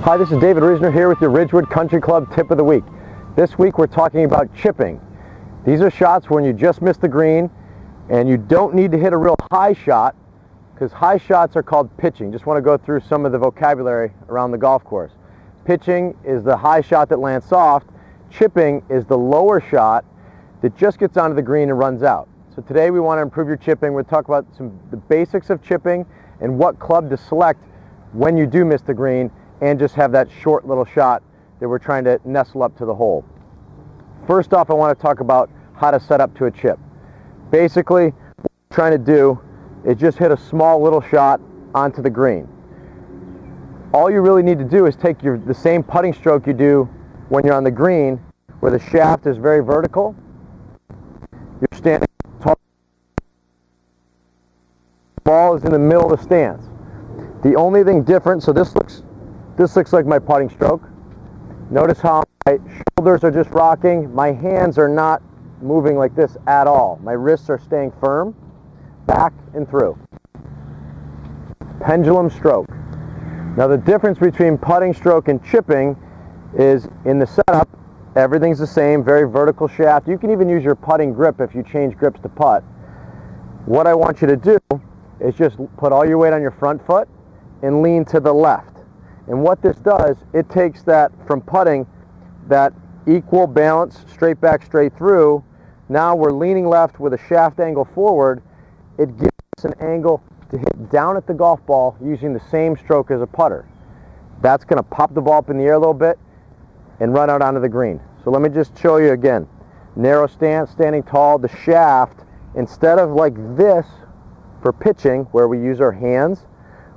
Hi, this is David Risner here with your Ridgewood Country Club Tip of the Week. This week we're talking about chipping. These are shots when you just missed the green and you don't need to hit a real high shot, because high shots are called pitching. Just want to go through some of the vocabulary around the golf course. Pitching is the high shot that lands soft. Chipping is the lower shot that just gets onto the green and runs out. So today we want to improve your chipping. We'll talk about the basics of chipping and what club to select when you do miss the green and just have that short little shot that we're trying to nestle up to the hole. First off, I want to talk about how to set up to a chip. Basically, what we're trying to do is just hit a small little shot onto the green. All you really need to do is take the same putting stroke you do when you're on the green, where the shaft is very vertical. You're standing tall. The ball is in the middle of the stance. The only thing different, so this looks like my putting stroke. Notice how my shoulders are just rocking. My hands are not moving like this at all. My wrists are staying firm, back and through. Pendulum stroke. Now the difference between putting stroke and chipping is in the setup, everything's the same, very vertical shaft. You can even use your putting grip if you change grips to putt. What I want you to do is just put all your weight on your front foot and lean to the left. And what this does, it takes that from putting, that equal balance, straight back, straight through. Now we're leaning left with a shaft angle forward. It gives us an angle to hit down at the golf ball using the same stroke as a putter. That's going to pop the ball up in the air a little bit and run out onto the green. So let me just show you again. Narrow stance, standing tall. The shaft, instead of like this for pitching where we use our hands,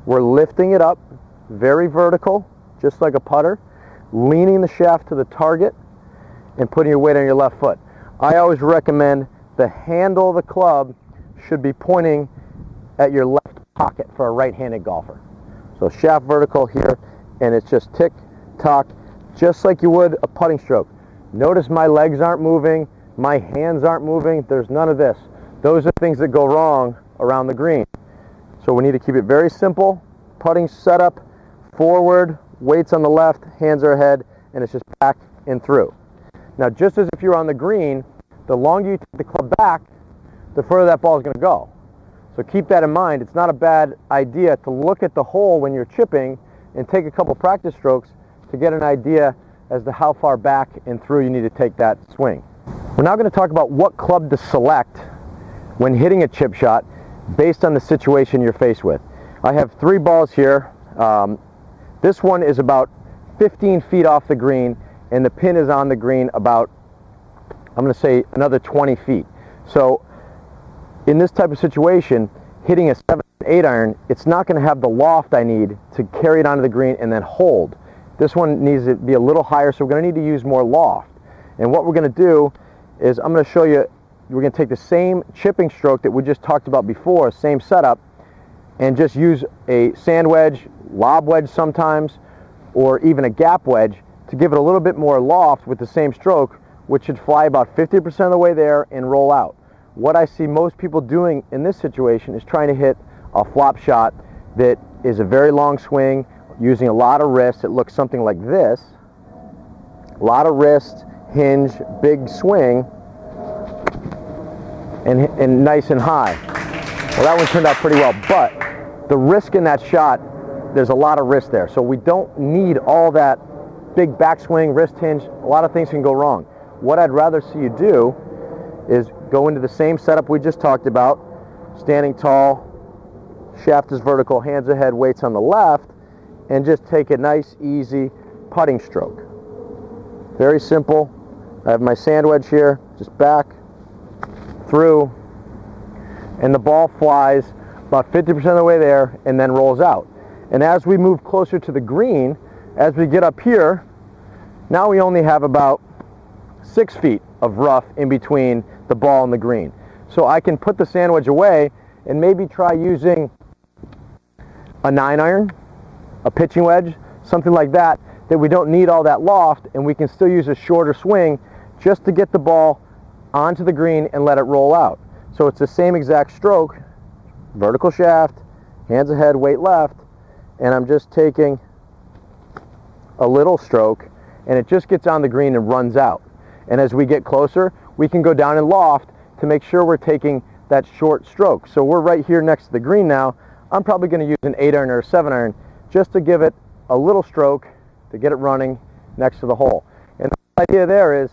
we're lifting it up, very vertical, just like a putter, leaning the shaft to the target and putting your weight on your left foot. I always recommend the handle of the club should be pointing at your left pocket for a right-handed golfer. So shaft vertical here, and it's just tick, tock, just like you would a putting stroke. Notice my legs aren't moving, my hands aren't moving, there's none of this. Those are things that go wrong around the green. So we need to keep it very simple. Putting setup, forward, weights on the left, hands are ahead, and it's just back and through. Now just as if you're on the green, the longer you take the club back, the further that ball is going to go. So keep that in mind. It's not a bad idea to look at the hole when you're chipping and take a couple practice strokes to get an idea as to how far back and through you need to take that swing. We're now going to talk about what club to select when hitting a chip shot based on the situation you're faced with. I have 3 balls here. This one is about 15 feet off the green, and the pin is on the green about, I'm going to say, another 20 feet. So in this type of situation, hitting a 7-8 iron, it's not going to have the loft I need to carry it onto the green and then hold. This one needs to be a little higher, so we're going to need to use more loft. And what we're going to do is I'm going to show you, we're going to take the same chipping stroke that we just talked about before, same setup, and just use a sand wedge, lob wedge sometimes, or even a gap wedge to give it a little bit more loft with the same stroke, which should fly about 50% of the way there and roll out. What I see most people doing in this situation is trying to hit a flop shot that is a very long swing, using a lot of wrist. It looks something like this. A lot of wrist, hinge, big swing, and nice and high. Well, that one turned out pretty well, but the risk in that shot, there's a lot of risk there. So we don't need all that big backswing, wrist hinge. A lot of things can go wrong. What I'd rather see you do is go into the same setup we just talked about, standing tall, shaft is vertical, hands ahead, weights on the left, and just take a nice, easy putting stroke. Very simple. I have my sand wedge here, just back, through, and the ball flies about 50% of the way there and then rolls out. And as we move closer to the green, as we get up here, now we only have about 6 feet of rough in between the ball and the green. So I can put the sand wedge away and maybe try using a 9-iron, a pitching wedge, something like that, that we don't need all that loft, and we can still use a shorter swing just to get the ball onto the green and let it roll out. So it's the same exact stroke, vertical shaft, hands ahead, weight left, and I'm just taking a little stroke, and it just gets on the green and runs out. And as we get closer, we can go down and loft to make sure we're taking that short stroke. So we're right here next to the green now. I'm probably going to use an 8-iron or a 7-iron just to give it a little stroke to get it running next to the hole. And the idea there is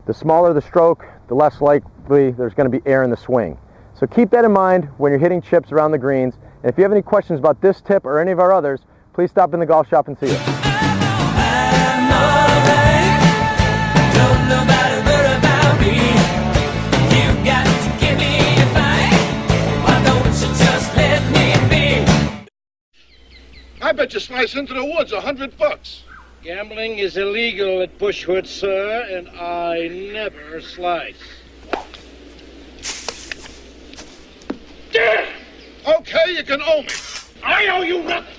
the smaller the stroke, the less likely there's going to be air in the swing. So keep that in mind when you're hitting chips around the greens. And if you have any questions about this tip or any of our others, please stop in the golf shop and see us. I bet you slice into the woods $100. Gambling is illegal at Bushwood, sir, and I never slice. Damn! Okay, you can owe me. I owe you nothing.